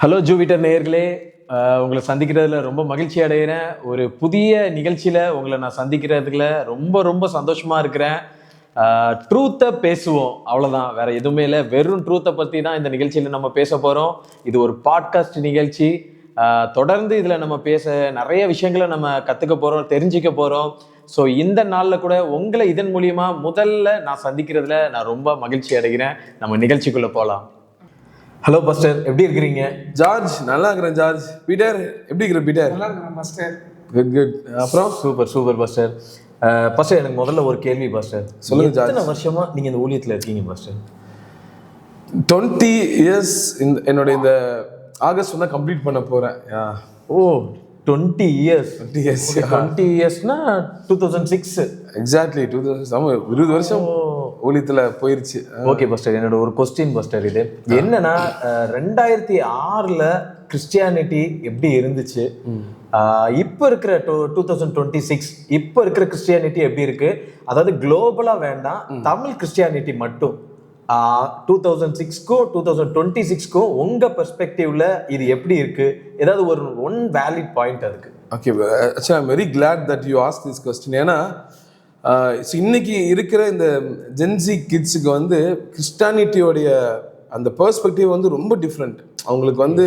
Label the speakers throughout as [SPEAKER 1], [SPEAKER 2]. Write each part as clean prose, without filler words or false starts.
[SPEAKER 1] Hello ஜூவிட்டர் நேயர்களே, உங்களை சந்திக்கிறதுல ரொம்ப மகிழ்ச்சி அடைகிறேன். ஒரு புதிய நிகழ்ச்சியில் உங்களை நான் சந்திக்கிறதுல ரொம்ப ரொம்ப சந்தோஷமா இருக்கிறேன். ட்ரூத்தை பேசுவோம், அவ்வளோதான், வேற எதுவுமே இல்லை. வெறும் ட்ரூத்தை பற்றி தான் இந்த நிகழ்ச்சியில் நம்ம பேச போகிறோம். இது ஒரு பாட்காஸ்ட் நிகழ்ச்சி. தொடர்ந்து இதில் நம்ம பேச நிறைய விஷயங்களை நம்ம கற்றுக்க போகிறோம், தெரிஞ்சுக்க போகிறோம். ஸோ இந்த நாளில் கூட உங்களை இதன் மூலியமா முதல்ல நான் சந்திக்கிறதுல நான் ரொம்ப மகிழ்ச்சி அடைகிறேன். நம்ம நிகழ்ச்சிக்குள்ளே போகலாம். ஹலோ பாஸ்டர், எப்படி இருக்கிறீங்க?
[SPEAKER 2] ஜார்ஜ், நல்லா இருக்கிறேன் ஜார்ஜ். பீட்டர், எப்படி இருக்கிற பீட்டர்?
[SPEAKER 3] நல்லா இருக்கிறேன் பாஸ்டர்.
[SPEAKER 2] குட். அப்புறம்
[SPEAKER 1] சூப்பர் பாஸ்டர். பாஸ்டர், எனக்கு முதல்ல ஒரு கேள்வி பாஸ்டர்.
[SPEAKER 2] சொல்லுங்க ஜார்ஜ்.
[SPEAKER 1] எத்தனை வருஷமா நீங்க இந்த ஊழியத்தில் இருக்கீங்க பாஸ்டர்?
[SPEAKER 2] 20 இயர்ஸ் என்னோட இந்த ஆகஸ்ட் தான் கம்ப்ளீட் பண்ண போறேன்.
[SPEAKER 1] ஓ, 20 இயர்ஸ்.
[SPEAKER 2] 20
[SPEAKER 1] இயர்ஸ்னா 2006.
[SPEAKER 2] எக்ஸாக்ட்லி 2000 வருஷம் ஊழியத்தில் போயிருச்சு.
[SPEAKER 1] ஓகே பாஸ்டர், என்னோட ஒரு கொஸ்டின் பாஸ்டர். இது என்னன்னா, 2006 கிறிஸ்டியானிட்டி எப்படி இருந்துச்சு, இப்போ இருக்கிற 2026 இப்போ இருக்கிற கிறிஸ்டியானிட்டி எப்படி இருக்கு? அதாவது குளோபலா வேண்டாம், தமிழ் கிறிஸ்டியானிட்டி மட்டும் 2006க்கும் 2026க்கும் உங்க பெர்ஸ்பெக்டிவ்ல இது எப்படி இருக்கு? ஏதாவது ஒரு ஒன் வேலிட் பாயிண்ட் அதுக்கு?
[SPEAKER 2] Okay, I am very glad that you ask this question. ஏன்னா இன்னைக்கு இருக்கிற இந்த ஜென்சி கிட்ஸுக்கு வந்து கிறிஸ்டானிட்டியோடைய அந்த பெர்ஸ்பெக்டிவ் வந்து ரொம்ப டிஃப்ரெண்ட். அவங்களுக்கு வந்து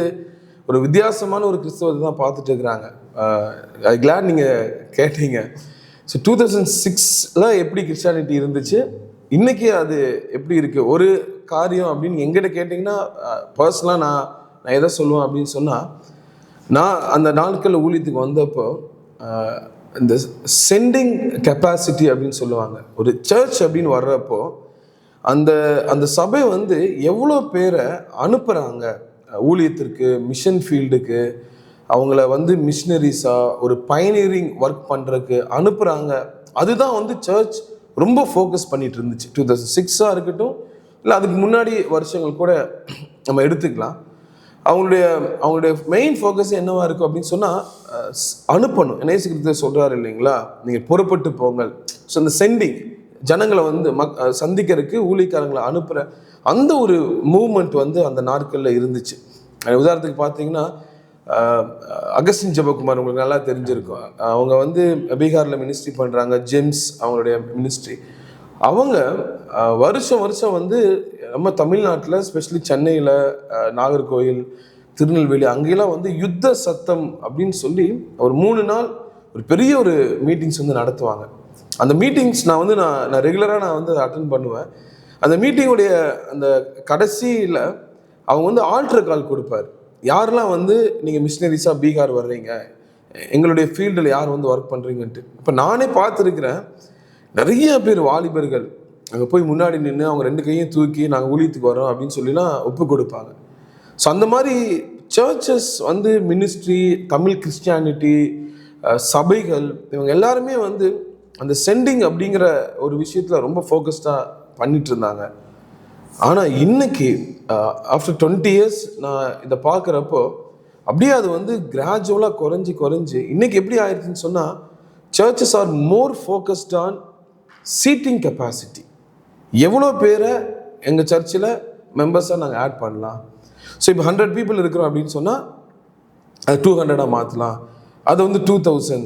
[SPEAKER 2] ஒரு வித்தியாசமான ஒரு கிறிஸ்தவத்தை தான் பார்த்துட்டு இருக்கிறாங்க. ஐ கிளாட் நீங்கள் கேட்டீங்க. ஸோ 2006 எப்படி கிறிஸ்டானிட்டி இருந்துச்சு, இன்னைக்கு அது எப்படி இருக்குது ஒரு காரியம் அப்படின்னு எங்கிட்ட கேட்டிங்கன்னா, பர்சனலாக நான் எதை சொல்லுவேன் அப்படின்னு சொன்னால், நான் அந்த நாட்களில் ஊழியத்துக்கு வந்தப்போ இந்த சென்டிங் கெப்பாசிட்டி அப்படின்னு சொல்லுவாங்க. ஒரு சர்ச் அப்படின்னு வர்றப்போ அந்த சபை வந்து எவ்வளோ பேரை அனுப்புகிறாங்க ஊழியத்திற்கு, மிஷன் ஃபீல்டுக்கு, அவங்கள வந்து மிஷினரிஸாக ஒரு பயனியரிங் ஒர்க் பண்ணுறதுக்கு அனுப்புகிறாங்க. அதுதான் வந்து சர்ச் ரொம்ப ஃபோக்கஸ் பண்ணிட்டு இருந்துச்சு. 2006 இருக்கட்டும், இல்லை அதுக்கு முன்னாடி வருஷங்கள் கூட நம்ம எடுத்துக்கலாம். அவங்களுடைய மெயின் ஃபோக்கஸ் என்னவா இருக்கும் அப்படின்னு சொன்னால், அனுப்பணும். நேசிக்கிறத சொல்கிறாரு இல்லைங்களா, நீங்கள் புறப்பட்டு போங்கள். ஸோ அந்த சென்டிங், ஜனங்களை வந்து சந்திக்கிறதுக்கு ஊழியக்காரங்களை அனுப்புகிற அந்த ஒரு மூவ்மெண்ட் வந்து அந்த நாட்களில் இருந்துச்சு. உதாரணத்துக்கு பார்த்தீங்கன்னா, அகஸ்டின் ஜெபகுமார் உங்களுக்கு நல்லா தெரிஞ்சிருக்கும். அவங்க வந்து பீகாரில் மினிஸ்ட்ரி பண்ணுறாங்க. ஜேம்ஸ் அவங்களுடைய மினிஸ்ட்ரி. அவங்க வருஷம் வந்து நம்ம தமிழ்நாட்டில், ஸ்பெஷலி சென்னையில், நாகர்கோவில், திருநெல்வேலி, அங்கெல்லாம் வந்து யுத்த சத்தம் அப்படின்னு சொல்லி ஒரு 3 நாள் ஒரு பெரிய ஒரு மீட்டிங்ஸ் வந்து நடத்துவாங்க. அந்த மீட்டிங்ஸ் நான் ரெகுலராக வந்து அட்டென்ட் பண்ணுவேன். அந்த மீட்டிங்குடைய அந்த கடைசியில் அவங்க வந்து ஆல்டர் கால் கொடுப்பார். யாரெல்லாம் வந்து நீங்கள் மிஷினரிஸாக பீகார் வர்றீங்க, எங்களுடைய ஃபீல்டில் யார் வந்து ஒர்க் பண்ணுறீங்கன்ட்டு. இப்போ நானே பார்த்துருக்குறேன், நிறைய பேர் வாலிபர்கள் அங்கே போய் முன்னாடி நின்று அவங்க 2 கையும் தூக்கி நாங்கள் ஊழியத்துக்கு வரோம் அப்படின்னு சொல்லிலாம் ஒப்பு கொடுப்பாங்க. ஸோ அந்த மாதிரி சர்ச்சஸ் வந்து மினிஸ்ட்ரி, தமிழ் கிறிஸ்டியானிட்டி, சபைகள், இவங்க எல்லாருமே வந்து அந்த சென்டிங் அப்படிங்கிற ஒரு விஷயத்தில் ரொம்ப ஃபோக்கஸ்டாக பண்ணிட்டு இருந்தாங்க. ஆனால் இன்னைக்கு ஆஃப்டர் 20 இயர்ஸ் நான் இதை பார்க்குறப்போ அப்படியே அது வந்து கிராஜுவலாக குறைஞ்சி இன்னைக்கு எப்படி ஆயிடுச்சுன்னு சொன்னால், churches are more focused on seating capacity. எவ்வளோ பேரை எங்கள் சர்ச்சில் மெம்பர்ஸாக நாங்கள் ஆட் பண்ணலாம். ஸோ இப்போ 100 பீப்புள் இருக்கிறோம் அப்படின்னு சொன்னால் அது 200 மாற்றலாம், அது வந்து 2000,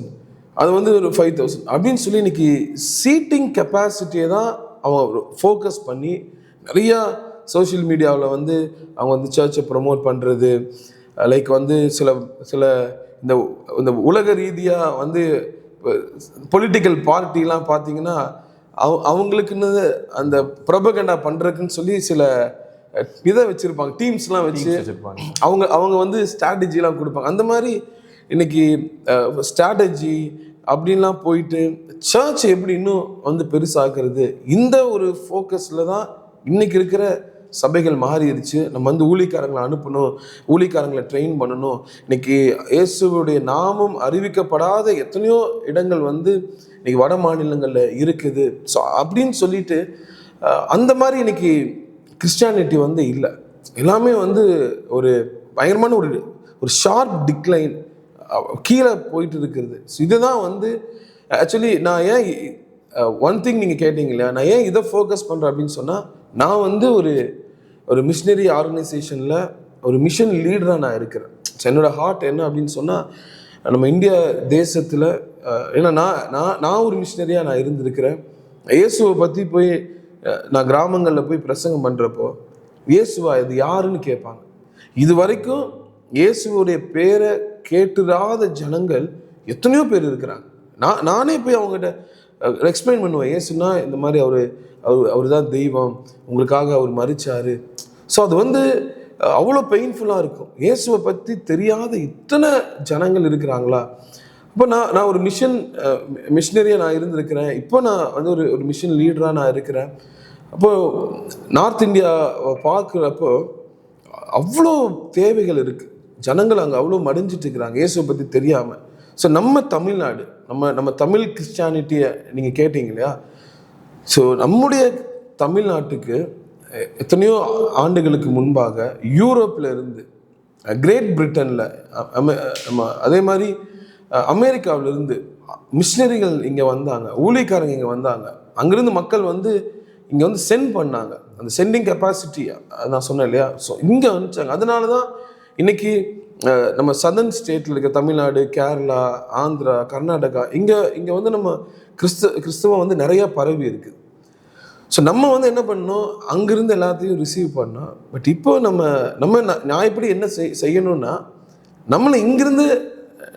[SPEAKER 2] அது வந்து ஒரு 5000 அப்படின்னு சொல்லி இன்னைக்கு சீட்டிங் கெப்பாசிட்டியை தான் அவங்க ஃபோக்கஸ் பண்ணி நிறையா சோஷியல் மீடியாவில் வந்து அவங்க வந்து சர்ச்சை ப்ரமோட் பண்ணுறது. லைக் வந்து சில இந்த உலக ரீதியாக வந்து பொலிட்டிக்கல் பார்ட்டிலாம் பார்த்தீங்கன்னா அவங்களுக்குன்னு அந்த ப்ரொபகண்டா பண்ணுறதுக்குன்னு சொல்லி சில இதை வச்சுருப்பாங்க, டீம்ஸ்லாம் வச்சு அவங்க வந்து ஸ்ட்ராட்டஜிலாம் கொடுப்பாங்க. அந்த மாதிரி இன்னைக்கு ஸ்ட்ராட்டஜி அப்படின்லாம் போயிட்டு சர்ச் எப்படி இன்னும் வந்து பெருசாக்குறது, இந்த ஒரு ஃபோக்கஸில் தான் இன்னைக்கு இருக்கிற சபைகள் மாறிடுச்சு. நம்ம வந்து ஊழியக்காரங்களை அனுப்பணும், ஊழியக்காரங்களை ட்ரெயின் பண்ணணும். இன்னைக்கு இயேசுவுடைய நாமம் அறிவிக்கப்படாத எத்தனையோ இடங்கள் வந்து இன்னைக்கு வட மாநிலங்களில் இருக்குது. ஸோ அப்படின்னு சொல்லிட்டு அந்த மாதிரி இன்னைக்கு கிறிஸ்டியானிட்டி வந்து இல்லை. எல்லாமே வந்து ஒரு பயங்கரமான ஒரு ஷார்ப் டிக்ளைன், கீழே போயிட்டு இருக்கிறது. ஸோ இதுதான் வந்து ஆக்சுவலி நான் ஏன் ஒன் திங் நீங்கள் கேட்டீங்க இல்லையா, நான் ஏன் இதை ஃபோக்கஸ் பண்ணுறேன் அப்படின்னு சொன்னால், நான் வந்து ஒரு மிஷினரி ஆர்கனைசேஷனில் ஒரு மிஷன் லீடராக நான் இருக்கிறேன். ஸோ என்னோட ஹார்ட் என்ன அப்படின்னு சொன்னால், நம்ம இந்தியா தேசத்தில் ஏன்னா நான் ஒரு மிஷினரியாக நான் இருந்திருக்கிறேன். இயேசுவை பற்றி போய் நான் கிராமங்களில் போய் பிரசங்கம் பண்ணுறப்போ இயேசுவா இது யாருன்னு கேட்பாங்க. இது வரைக்கும் இயேசுவோடைய பேரை கேட்டுராத ஜனங்கள் எத்தனையோ பேர் இருக்கிறாங்க. நானே போய் அவங்ககிட்ட எக்ஸ்பிளைன் பண்ணுவேன், இயேசுனா இந்த மாதிரி அவர் தான் தெய்வம், உங்களுக்காக அவர் மரிச்சாரு. ஸோ அது அவ்வளோ பெயின்ஃபுல்லாக இருக்கும். இயேசுவை பற்றி தெரியாத இத்தனை ஜனங்கள் இருக்கிறாங்களா. இப்போ நான் ஒரு மிஷினரியாக நான் இருந்திருக்கிறேன். இப்போ நான் ஒரு மிஷன் லீடராக நான் இருக்கிறேன். அப்போது நார்த் இந்தியாவை பார்க்குறப்போ அவ்வளோ தேவைகள் இருக்குது. ஜனங்கள் அங்கே அவ்வளோ மடிஞ்சிட்டு இருக்கிறாங்க இயேசுவை பற்றி தெரியாமல். ஸோ நம்ம தமிழ்நாடு, நம்ம தமிழ் கிறிஸ்டியானிட்டியை நீங்கள் கேட்டீங்க இல்லையா. ஸோ நம்முடைய தமிழ்நாட்டுக்கு எத்தனையோ ஆண்டுகளுக்கு முன்பாக யூரோப்பில் இருந்து, கிரேட் பிரிட்டனில், அதே மாதிரி அமெரிக்காவிலிருந்து மிஷினரிகள் இங்கே வந்தாங்க, ஊழியக்காரங்க இங்கே வந்தாங்க. அங்கேருந்து மக்கள் இங்கே சென்ட் பண்ணாங்க. அந்த சென்டிங் கெப்பாசிட்டி நான் சொன்னேன் இல்லையா. ஸோ இங்கே அனுப்பிச்சாங்க. அதனால தான் இன்னைக்கு நம்ம சதர்ன் ஸ்டேட்டில் இருக்க தமிழ்நாடு, கேரளா, ஆந்திரா, கர்நாடகா இங்கே நம்ம கிறிஸ்தவம் நிறையா பரவி இருக்குது. ஸோ நம்ம என்ன பண்ணோம், அங்கேருந்து எல்லாத்தையும் ரிசீவ் பண்ணோம். பட் இப்போ நான் எப்படி என்ன செய்யணும்னா, நம்மளை இங்கிருந்து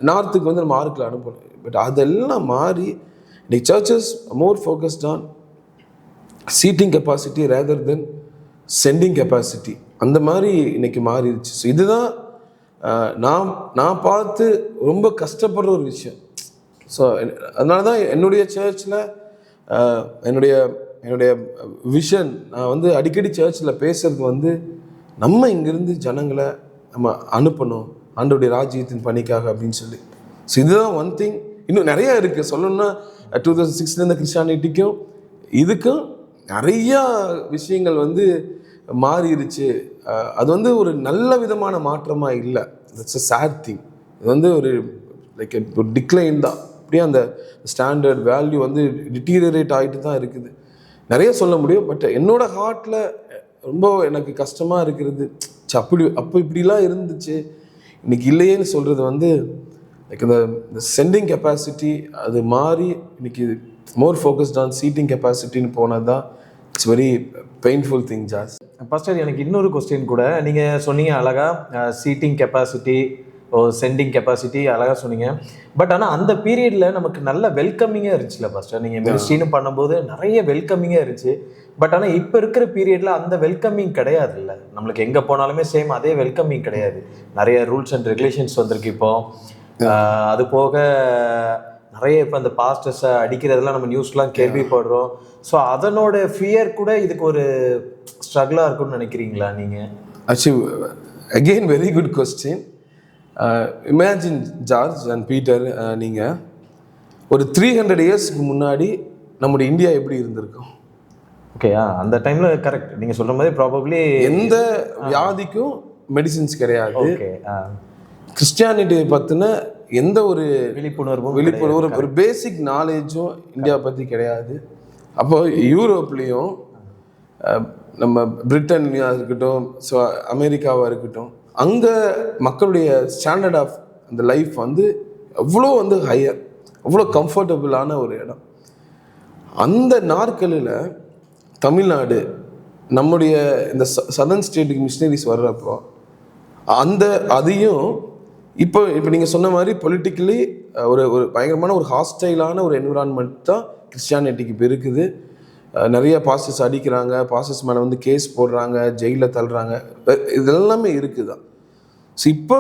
[SPEAKER 2] நார்த்துக்கு நம்ம ஆறுக்கில் அனுப்பணும். பட் அதெல்லாம் மாறி இன்னைக்கு churches more focused on seating capacity rather than sending capacity. அந்த மாதிரி இன்னைக்கு மாறிடுச்சு. ஸோ இதுதான் நான் பார்த்து ரொம்ப கஷ்டப்படுற ஒரு விஷயம். ஸோ அதனால தான் என்னுடைய சர்ச்சில் என்னுடைய விஷன், நான் அடிக்கடி சர்ச்சில் பேசுறது நம்ம இங்கேருந்து ஜனங்களை நம்ம அனுப்பணும் ஆண்டவருடைய ராஜ்யத்தின் பணிக்காக அப்படின்னு சொல்லி. ஸோ இதுதான் ஒன் திங். இன்னும் நிறையா இருக்குது சொல்லணும்னா. 2006 கிறிஸ்டியானிட்டிக்கும் இதுக்கும் நிறையா விஷயங்கள் மாறிடுச்சு. அது ஒரு நல்ல விதமான மாற்றமாக இல்லை. It's a sad thing. இது ஒரு டிக்ளைன் தான். அப்படியே அந்த ஸ்டாண்டர்ட் வேல்யூ டிட்டீரியரேட் ஆகிட்டு தான் இருக்குது. நிறைய சொல்ல முடியும். பட் என்னோட ஹார்ட்டில் ரொம்ப எனக்கு கஷ்டமாக இருக்கிறது, அப்போ இப்படிலாம் இருந்துச்சு இன்னைக்கு இல்லையேன்னு சொல்கிறது இந்த சென்டிங் கெப்பாசிட்டி அது மாறி இன்னைக்கு மோர் ஃபோக்கஸ்ட் ஆன் சீட்டிங் கெப்பாசிட்டின்னு போனது தான் இட்ஸ் வெரி பெயின்ஃபுல் திங். ஜாஸ்
[SPEAKER 1] பாஸ்டர், எனக்கு இன்னொரு கொஸ்டின் கூட. நீங்கள் சொன்னீங்க அழகாக சீட்டிங் கெப்பாசிட்டி, சென்டிங் கெப்பாசிட்டி அழகாக சொன்னீங்க. பட் ஆனால் அந்த பீரியடில் நமக்கு நல்ல வெல்கமிங்காக இருந்துச்சுல்ல பாஸ்டர். நீங்கள் மினிஸ்ட்ரின்னு பண்ணும்போது நிறைய வெல்கமிங்காக இருந்துச்சு. பட் ஆனால் இப்போ இருக்கிற பீரியடில் அந்த வெல்கமிங் கிடையாது. இல்லை, நம்மளுக்கு எங்கே போனாலுமே சேம் அதே வெல்கமிங் கிடையாது. நிறைய ரூல்ஸ் அண்ட் ரெகுலேஷன்ஸ் வந்திருக்கு இப்போ. அது போக நிறைய இப்போ அந்த பாஸ்டர்ஸை அடிக்கிறதெல்லாம் நம்ம நியூஸ்லாம் கேள்விப்படுறோம். ஸோ அதனோட ஃபியர் கூட இதுக்கு ஒரு ஸ்ட்ரகிளாக இருக்கும்னு நினைக்கிறீங்களா நீங்கள்?
[SPEAKER 2] Actually again very good question. Imagine George and Peter, நீங்கள் ஒரு 300 இயர்ஸ்க்கு முன்னாடி நம்முடைய இந்தியா எப்படி இருந்திருக்கும்?
[SPEAKER 1] ஓகேயா, அந்த டைமில் கரெக்ட் நீங்கள் சொல்கிற மாதிரி ப்ராபப்ளி
[SPEAKER 2] எந்த வியாதிக்கும் மெடிசின்ஸ் கிடையாது. கிறிஸ்டியானிட்டியை பற்றின எந்த ஒரு விழிப்புணர்வு ஒரு பேசிக் நாலேஜும் இந்தியா பற்றி கிடையாது. அப்போ யூரோப்லேயும் நம்ம பிரிட்டன்லையாக இருக்கட்டும், ஸோ அமெரிக்காவாக இருக்கட்டும், அங்கே மக்களுடைய ஸ்டாண்டர்ட் ஆஃப் அந்த லைஃப் எவ்வளோ ஹையர், அவ்வளோ கம்ஃபர்டபுளான ஒரு இடம். அந்த நாட்களில் தமிழ்நாடு நம்முடைய இந்த சதர்ன் ஸ்டேட்டுக்கு மிஷினரிஸ் வர்றப்போ அதையும் இப்போ நீங்கள் சொன்ன மாதிரி பொலிட்டிக்கலி ஒரு பயங்கரமான ஒரு ஹாஸ்டைலான ஒரு என்விரான்மெண்ட் தான் கிறிஸ்டியானிட்டிக்கு இப்போ இருக்குது. நிறைய பாஸ்டர்ஸ் அடிக்கிறாங்க, பாஸ்டர்ஸ் மேலே கேஸ் போடுறாங்க, ஜெயிலில் தள்ளுறாங்க, இதெல்லாமே இருக்குது தான். ஸோ இப்போ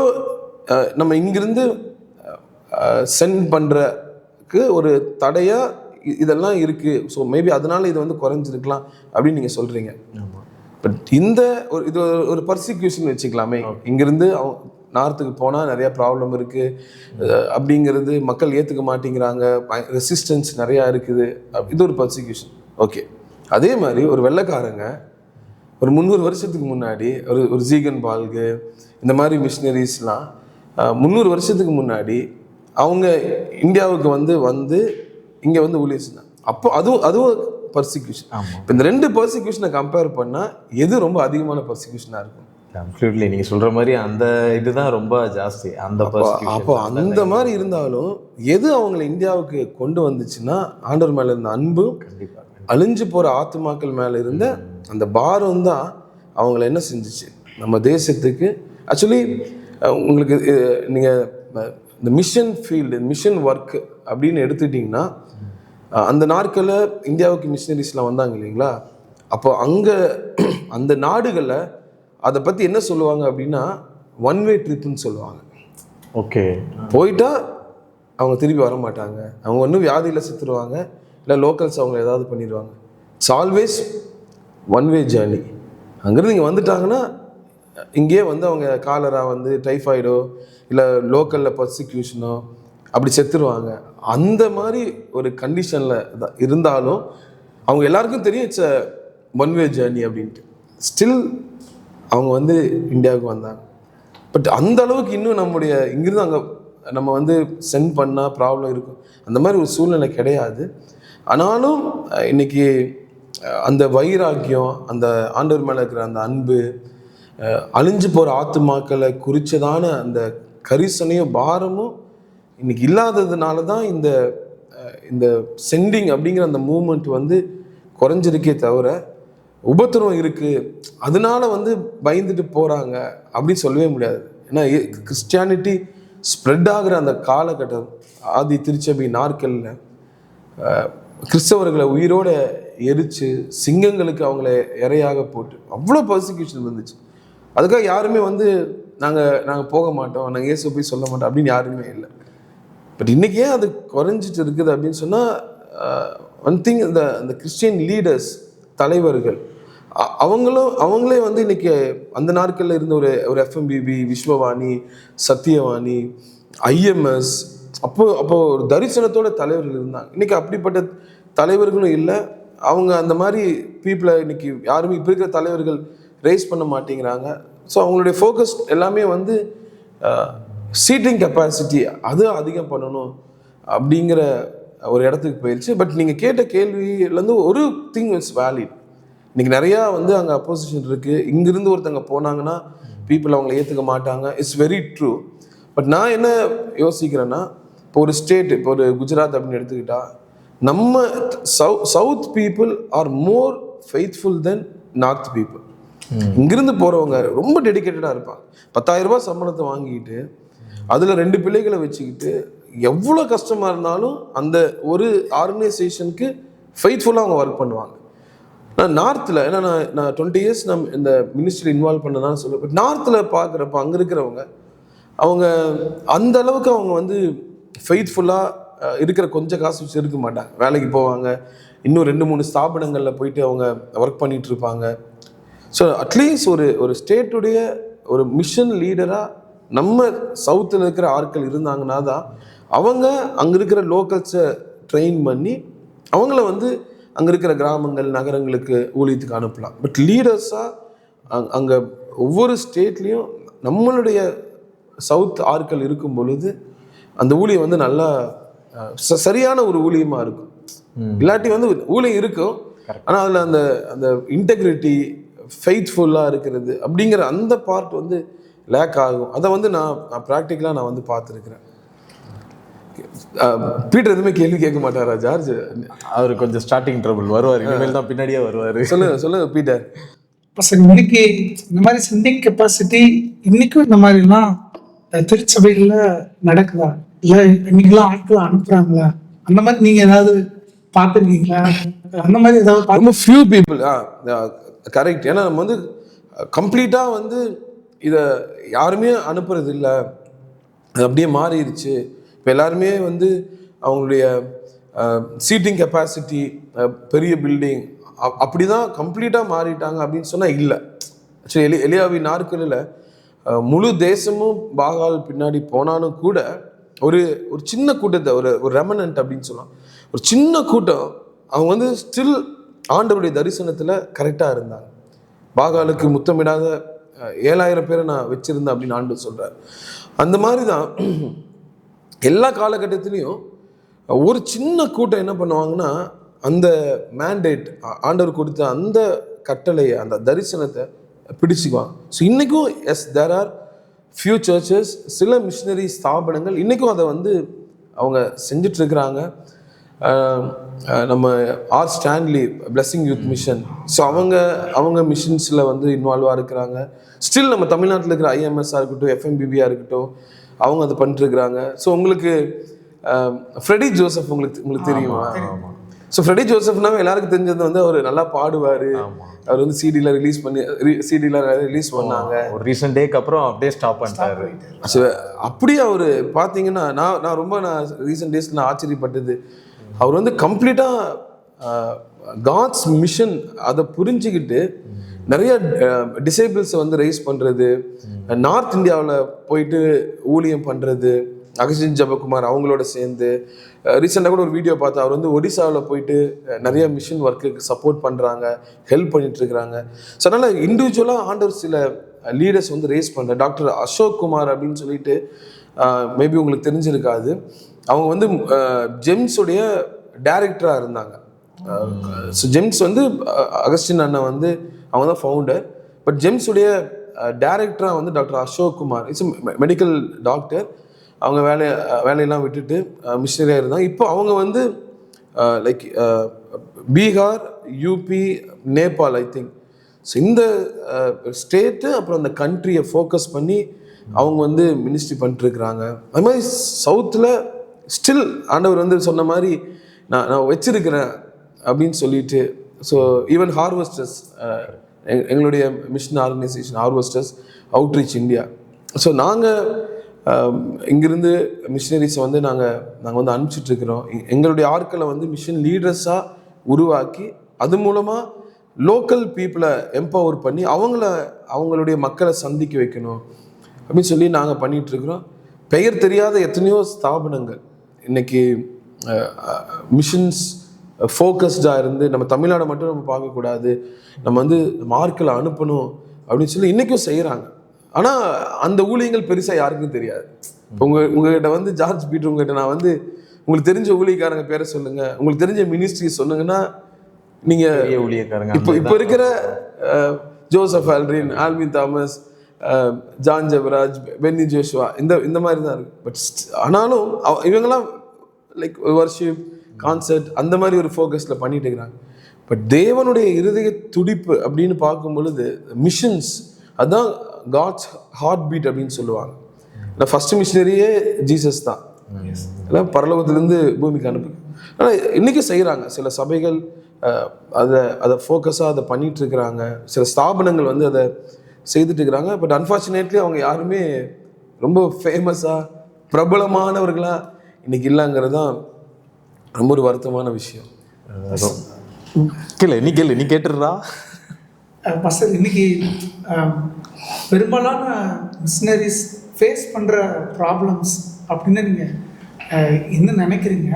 [SPEAKER 2] நம்ம இங்கிருந்து சென்ட் பண்ணுறக்கு ஒரு தடையாக இதெல்லாம் இருக்குது. ஸோ மேபி அதனால இது குறைஞ்சிருக்கலாம் அப்படின்னு நீங்கள் சொல்கிறீங்க. பட் இது ஒரு பர்சிக்யூஷன் வச்சுக்கலாமே. இங்கிருந்து நார்த்துக்கு போனால் நிறையா ப்ராப்ளம் இருக்குது அப்படிங்கிறது மக்கள் ஏற்றுக்க மாட்டேங்கிறாங்க, ரெசிஸ்டன்ஸ் நிறையா இருக்குது, இது ஒரு பர்சிக்யூஷன். ஓகே, அதே மாதிரி ஒரு வெள்ளைக்காரங்க ஒரு 300 வருஷத்துக்கு முன்னாடி ஒரு ஜீகன் பால்கு இந்த மாதிரி மிஷினரிஸ்லாம் 300 வருஷத்துக்கு முன்னாடி அவங்க இந்தியாவுக்கு வந்து இங்கே ஊழியர் செஞ்சாங்க. அப்போ அதுவும் பர்சிக்யூஷன். இப்போ இந்த 2 பர்சிக்யூஷனை கம்பேர் பண்ணால் எது ரொம்ப அதிகமான பர்சிக்யூஷனாக இருக்கும்?
[SPEAKER 1] கம்ப்ளீட்லி நீங்கள் சொல்கிற மாதிரி அந்த இதுதான் ரொம்ப ஜாஸ்தி அந்த
[SPEAKER 2] அப்போ அந்த மாதிரி இருந்தாலும் எது அவங்களை இந்தியாவுக்கு கொண்டு வந்துச்சுன்னா ஆண்டவர் மேலே இருந்த அன்பு,
[SPEAKER 1] கண்டிப்பாக
[SPEAKER 2] அழிஞ்சு போகிற ஆத்துமாக்கள் மேலே இருந்த அந்த பாரம் தான் அவங்கள என்ன செஞ்சிச்சு நம்ம தேசத்துக்கு. ஆக்சுவலி உங்களுக்கு நீங்கள் இந்த மிஷன் ஃபீல்டு, மிஷன் ஒர்க் அப்படின்னு எடுத்துக்கிட்டிங்கன்னா, அந்த நாட்களில் இந்தியாவுக்கு மிஷனரிஸ்லாம் வந்தாங்க இல்லைங்களா, அப்போ அங்கே அந்த நாடுகளில் அதை பற்றி என்ன சொல்லுவாங்க அப்படின்னா ஒன் வே ட்ரிப்புன்னு சொல்லுவாங்க.
[SPEAKER 1] ஓகே,
[SPEAKER 2] போயிட்டா அவங்க திருப்பி வர மாட்டாங்க, அவங்க ஒன்றும் வியாதியில் செத்துருவாங்க, இல்லை லோக்கல்ஸ் அவங்க ஏதாவது பண்ணிடுவாங்க. It's always one way journey. அங்கேருந்து இங்கே வந்துட்டாங்கன்னா இங்கேயே வந்து அவங்க காலரா வந்து டைஃபாய்டோ இல்லை லோக்கலில் பர்சிக்யூஷனோ அப்படி செத்துருவாங்க. அந்த மாதிரி ஒரு கண்டிஷனில் இருந்தாலும் அவங்க எல்லாருக்கும் தெரியும் it's a one way journey அப்படின்ட்டு. ஸ்டில் அவங்க வந்து இந்தியாவுக்கு வந்தாங்க. பட் அந்த அளவுக்கு இன்னும் நம்முடைய இங்கிருந்து அங்கே நம்ம வந்து சென்ட் பண்ணால் ப்ராப்ளம் இருக்கும், அந்த மாதிரி ஒரு சூழ்நிலை கிடையாது. ஆனாலும் இன்னைக்கு அந்த வைராக்கியம், அந்த ஆண்டவர் மேலே இருக்கிற அந்த அன்பு, அழிஞ்சு போகிற ஆத்துமாக்களை குறித்ததான அந்த கரிசனையும் பாரமும் இன்னைக்கு இல்லாததுனால தான் இந்த இந்த சென்டிங் அப்படிங்கிற அந்த மூமெண்ட் வந்து குறைஞ்சிருக்கே தவிர, உபத்திரம் இருக்குது அதனால வந்து பயந்துட்டு போகிறாங்க அப்படின்னு சொல்லவே முடியாது. ஏன்னா கிறிஸ்டியானிட்டி ஸ்ப்ரெட் ஆகிற அந்த காலகட்டம், ஆதி திருச்சபை நாட்களில் கிறிஸ்தவர்களை உயிரோட எரித்து சிங்கங்களுக்கு அவங்கள இரையாக போட்டு அவ்வளோ பர்சிக்யூஷன் இருந்துச்சு. அதுக்காக யாருமே வந்து நாங்கள் போக மாட்டோம், நாங்கள் இயேசு போய் சொல்ல மாட்டோம் அப்படின்னு யாருமே இல்லை. பட் இன்றைக்கி ஏன் அது குறைஞ்சிட்டு இருக்குது அப்படின்னு சொன்னால், ஒன் திங், இந்த கிறிஸ்டியன் லீடர்ஸ், தலைவர்கள், அவங்களே வந்து இன்றைக்கி அந்த நாட்களில் இருந்த ஒரு எஃப்எம்பிபி, விஸ்வவாணி, சத்தியவாணி, ஐஎம்எஸ், அப்போ ஒரு தரிசனத்தோட தலைவர்கள் இருந்தாங்க. இன்றைக்கி அப்படிப்பட்ட தலைவர்களும் இல்லை. அவங்க அந்த மாதிரி பீப்புளை இன்றைக்கி யாருமே இப்போ இருக்கிற தலைவர்கள் ரேஸ் பண்ண மாட்டேங்கிறாங்க. ஸோ அவங்களுடைய ஃபோக்கஸ் எல்லாமே வந்து சீட்டிங் கெப்பாசிட்டி அது அதிகம் பண்ணணும் அப்படிங்கிற ஒரு இடத்துக்கு போயிடுச்சு. பட் நீங்கள் கேட்ட கேள்வியிலேருந்து ஒரு திங் இஸ் வேலிட். இன்றைக்கி நிறையா வந்து அங்கே அப்போசிஷன் இருக்குது. இங்கேருந்து ஒருத்தங்க போனாங்கன்னா பீப்புள் அவங்கள ஏற்றுக்க மாட்டாங்க. It's very true. பட் நான் என்ன யோசிக்கிறேன்னா, இப்போ ஒரு ஸ்டேட், இப்போ ஒரு குஜராத் அப்படின்னு எடுத்துக்கிட்டா, நம்ம south people are more faithful then north people. இங்கிருந்து போகிறவங்க ரொம்ப டெடிக்கேட்டடாக இருப்பாங்க. 10,000 ரூபாய் சம்பளத்தை வாங்கிக்கிட்டு அதில் 2 பிள்ளைகளை வச்சுக்கிட்டு எவ்வளோ கஷ்டமாக இருந்தாலும் அந்த ஒரு ஆர்கனைசேஷனுக்கு ஃபெய்த்ஃபுல்லாக அவங்க ஒர்க் பண்ணுவாங்க. நான் நார்த்தில், ஏன்னா நான் 20 இயர்ஸ் இந்த மினிஸ்ட்ரி இன்வால்வ் பண்ணதான் சொல்லுவேன். பட் நார்த்தில் பார்க்குறப்ப அங்கே இருக்கிறவங்க அவங்க அந்த அளவுக்கு அவங்க வந்து ஃபெய்த்ஃபுல்லாக இருக்கிற கொஞ்சம் காசு வச்சு இருக்க மாட்டாங்க. வேலைக்கு போவாங்க, இன்னும் 2-3 ஸ்தாபனங்களில் போயிட்டு அவங்க ஒர்க் பண்ணிகிட்டு இருப்பாங்க. ஸோ அட்லீஸ்ட் ஒரு ஸ்டேட்டுடைய ஒரு மிஷன் லீடராக நம்ம சவுத்தில் இருக்கிற ஆட்கள் இருந்தாங்கன்னா தான் அவங்க அங்கே இருக்கிற லோக்கல்ஸை ட்ரெயின் பண்ணி அவங்கள வந்து அங்கே இருக்கிற கிராமங்கள், நகரங்களுக்கு ஊழியத்துக்கு அனுப்பலாம். பட் லீடர்ஸாக அங்கே ஒவ்வொரு ஸ்டேட்லேயும் நம்மளுடைய சவுத் ஆட்கள் இருக்கும் பொழுது அந்த ஊழியம் வந்து நல்லா சரியான ஒரு ஊழியமாக இருக்கும். இல்லாட்டி வந்து ஊழியம் இருக்கும், ஆனால் அதில் அந்த இன்டெகிரிட்டி, ஃபெய்த்ஃபுல்லாக இருக்கிறது அப்படிங்கிற அந்த பார்ட் வந்து லேக் ஆகும். அதை வந்து நான் ப்ராக்டிக்கலாக நான் வந்து பார்த்துருக்கிறேன். பீட்டர் எதுவுமே கேள்வி கேட்க மாட்டாரா ஜார்ஜ்?
[SPEAKER 1] அவர் கொஞ்சம் ஸ்டார்டிங் ட்ரபிள் வருவார், இனிமேல் தான் பின்னாடியே வருவார்.
[SPEAKER 2] சொல்லுங்க பீட்டர்.
[SPEAKER 3] இன்னைக்கு இந்த மாதிரி சென்டிங் கெப்பாசிட்டி இன்னைக்கும் இந்த மாதிரிலாம் திருச்சபைகளில் நடக்குதா, இல்லை இன்னைக்கெல்லாம் ஆட்கள் அனுப்புறாங்களா? அந்த மாதிரி நீங்கள் ஏதாவது பார்த்துருக்கீங்களா? அந்த மாதிரி ஏதாவது
[SPEAKER 2] ரொம்ப ஃபியூ பீப்புள். கரெக்ட். ஏன்னா நம்ம வந்து கம்ப்ளீட்டாக வந்து இதை யாருமே அனுப்புறது இல்லை, அது அப்படியே மாறிடுச்சு. இப்போ எல்லாருமே வந்து அவங்களுடைய சீட்டிங் கெப்பாசிட்டி, பெரிய பில்டிங் அப்படி தான் கம்ப்ளீட்டாக மாறிட்டாங்க அப்படின்னு சொன்னால் இல்லை. ஆக்சுவலி எலியாவி நாட்களில் முழு தேசமும் பாகால் பின்னாடி போனாலும் கூட ஒரு சின்ன கூட்டத்தை, ஒரு ரெமனன்ட் அப்படின்னு சொல்லலாம், ஒரு சின்ன கூட்டம் அவங்க வந்து ஸ்டில் ஆண்டவருடைய தரிசனத்தில் கரெக்டாக இருந்தாங்க. பாகாலுக்கு முத்தமிடாத 7,000 பேரை நான் வச்சுருந்தேன் அப்படின்னு ஆண்டவர் சொல்கிறார். அந்த மாதிரி தான் எல்லா காலகட்டத்திலையும் ஒரு சின்ன கூட்டம் என்ன பண்ணுவாங்கன்னா, அந்த மேண்டேட், ஆண்டவர் கொடுத்த அந்த கட்டளையை, அந்த தரிசனத்தை பிடிச்சிக்குவாங்க. ஸோ இன்றைக்கும் yes there are few churches, சில மிஷினரி ஸ்தாபனங்கள் இன்றைக்கும் அதை வந்து அவங்க செஞ்சிட்ருக்கிறாங்க. நம்ம R Stanley Blessing Youth Mission, so அவங்க மிஷன்ஸில் வந்து இன்வால்வாக இருக்கிறாங்க. ஸ்டில் நம்ம தமிழ்நாட்டில் இருக்கிற IMSஆ இருக்கட்டும், FMBBயாக இருக்கட்டும், அவங்க அதை பண்ணிட்டுருக்குறாங்க. ஸோ உங்களுக்கு ஃப்ரெடி ஜோசப் உங்களுக்கு தெரியுமா? ஸோ ஃப்ரெடி ஜோசப்னாவே எல்லாருக்கும் தெரிஞ்சது வந்து அவர் நல்லா பாடுவார். அவர் வந்து சிடியில் ரிலீஸ் பண்ணாங்க.
[SPEAKER 1] ஒரு ரீசெண்ட் டேக்கு அப்புறம் அப்படியே ஸ்டாப் பண்ணிட்டாரு.
[SPEAKER 2] ஸோ அப்படியே அவர் பார்த்தீங்கன்னா நான் ரீசெண்ட் டேஸில் நான் ஆச்சரியப்பட்டது, அவர் வந்து கம்ப்ளீட்டாக காட்ஸ் மிஷன் அதை புரிஞ்சுக்கிட்டு நிறைய டிசேபிள்ஸை வந்து ரைஸ் பண்ணுறது, நார்த் இந்தியாவில் போயிட்டு ஊழியம் பண்ணுறது, அகஸ்டின் ஜெபக்குமார் அவங்களோட சேர்ந்து ரீசெண்டாக கூட ஒரு வீடியோ பார்த்தா அவர் வந்து ஒடிசாவில் போயிட்டு நிறைய மிஷன் ஒர்க்குக்கு சப்போர்ட் பண்ணுறாங்க, ஹெல்ப் பண்ணிட்டுருக்குறாங்க. ஸோ அதனால் இண்டிவிஜுவலாக ஆண்டவர் சில லீடர்ஸ் வந்து ரேஸ் பண்ணுற டாக்டர் அசோக் குமார் அப்படின்னு சொல்லிட்டு மேபி உங்களுக்கு தெரிஞ்சிருக்காது. அவங்க வந்து ஜெம்ஸுடைய டைரக்டராக இருந்தாங்க. ஸோ ஜெம்ஸ் வந்து அகஸ்டின் அண்ணன் வந்து அவங்க தான் ஃபவுண்டர். பட் ஜெம்ஸுடைய டைரக்டராக வந்து doctor Ashok Kumar it's medical doctor. அவங்க வேலையெல்லாம் விட்டுட்டு மிஷனரியாக இருந்தாங்க. இப்போ அவங்க வந்து like Bihar, UP, Nepal I think, so இந்த ஸ்டேட்டு அப்புறம் அந்த கண்ட்ரியை ஃபோக்கஸ் பண்ணி அவங்க வந்து மினிஸ்ட்ரி பண்ணிட்டுருக்குறாங்க. அது மாதிரி சவுத்தில் ஸ்டில் ஆண்டவர் வந்து சொன்ன மாதிரி நான் வச்சிருக்கிறேன் அப்படின்னு சொல்லிட்டு. ஸோ ஈவன் ஹார்வெஸ்டர்ஸ், எங்களுடைய mission organisation harvesters outreach India, so நாங்கள் இங்கிருந்து மிஷினரிஸை வந்து நாங்கள் வந்து அனுப்பிச்சிட்ருக்கிறோம். எங்களுடைய ஆட்களை வந்து மிஷன் லீடர்ஸாக உருவாக்கி அது மூலமாக லோக்கல் பீப்புளை எம்பவர் பண்ணி அவங்களுடைய மக்களை சந்திக்க வைக்கணும் அப்படின்னு சொல்லி நாங்கள் பண்ணிகிட்ருக்குறோம். பெயர் தெரியாத எத்தனையோ ஸ்தாபனங்கள் இன்றைக்கி மிஷன்ஸ் ஃபோக்கஸ்டாக இருந்து நம்ம தமிழ்நாடு மட்டும் நம்ம பார்க்கக்கூடாது, நம்ம வந்து ஆட்களை அனுப்பணும் அப்படின்னு சொல்லி இன்றைக்கும் செய்கிறாங்க. ஆனால் அந்த ஊழியங்கள் பெருசாக யாருக்கும் தெரியாது. உங்ககிட்ட வந்து ஜார்ஜ் பீட்டர் உங்ககிட்ட நான் வந்து உங்களுக்கு தெரிஞ்ச ஊழியக்காரங்க பேரை சொல்லுங்கள், உங்களுக்கு தெரிஞ்ச மினிஸ்ட்ரி சொன்னீங்கன்னா நீங்கள் ஊழியக்காரங்க இப்போ இருக்கிற ஜோசப் ஆல்ட்ரின், ஆல்வின் தாமஸ், ஜான் ஜெபராஜ், பென்னி ஜோஷுவா இந்த மாதிரி தான் இருக்குது. பட் ஆனாலும் இவங்கெல்லாம் லைக் வர்ஷிப், கான்சர்ட் அந்த மாதிரி ஒரு ஃபோக்கஸில் பண்ணிட்டு இருக்கிறாங்க. பட் தேவனுடைய இருதய துடிப்பு அப்படின்னு பார்க்கும் பொழுது மிஷன்ஸ் அதுதான் காட்ஸ் ஹார்ட் பீட் அப்படின்னு சொல்லுவாங்க. இல்லை ஃபர்ஸ்ட் மிஷினரியே ஜீசஸ் தான், இல்லை பரலோகத்திலேருந்து பூமிக்கு அனுப்பு. ஆனால் இன்றைக்கும் செய்கிறாங்க சில சபைகள், அதை ஃபோக்கஸாக அதை பண்ணிகிட்ருக்கிறாங்க. சில ஸ்தாபனங்கள் வந்து அதை செய்துட்டுருக்கிறாங்க. பட் அன்ஃபார்ச்சுனேட்லி அவங்க யாருமே ரொம்ப ஃபேமஸாக பிரபலமானவர்களாக இன்றைக்கி இல்லைங்கிறது தான் ரொம்ப ஒரு வருத்தமான விஷயம்.
[SPEAKER 1] நீ கேட்டுடுறா
[SPEAKER 3] பஸ்டர், இன்னைக்கு பெரும்பாலான மிஷினரிஸ் ஃபேஸ் பண்ணுற ப்ராப்ளம்ஸ் அப்படின்னு நீங்கள் என்ன நினைக்கிறீங்க?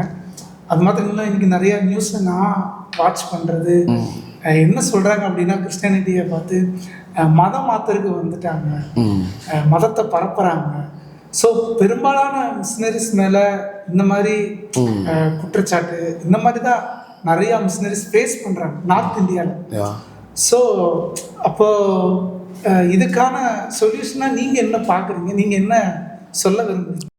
[SPEAKER 3] அது மாத்திரம் இல்லை, இன்றைக்கி நிறையா நியூஸை நான் வாட்ச் பண்ணுறது என்ன சொல்கிறாங்க அப்படின்னா, கிறிஸ்டியானிட்டியை பார்த்து மதம் மாத்திரக்கு வந்துட்டாங்க, மதத்தை பரப்புகிறாங்க. ஸோ பெரும்பாலான மிஷினரிஸ் மேலே இந்த மாதிரி குற்றச்சாட்டு இந்த மாதிரி தான் நிறையா மிஷினரிஸ் ஃபேஸ் பண்ணுறாங்க நார்த் இந்தியாவில். ஸோ அப்போது இதுக்கான சொல்யூஷனாக நீங்கள் என்ன பார்க்குறீங்க? நீங்கள் என்ன சொல்ல விரும்புகிறீங்க?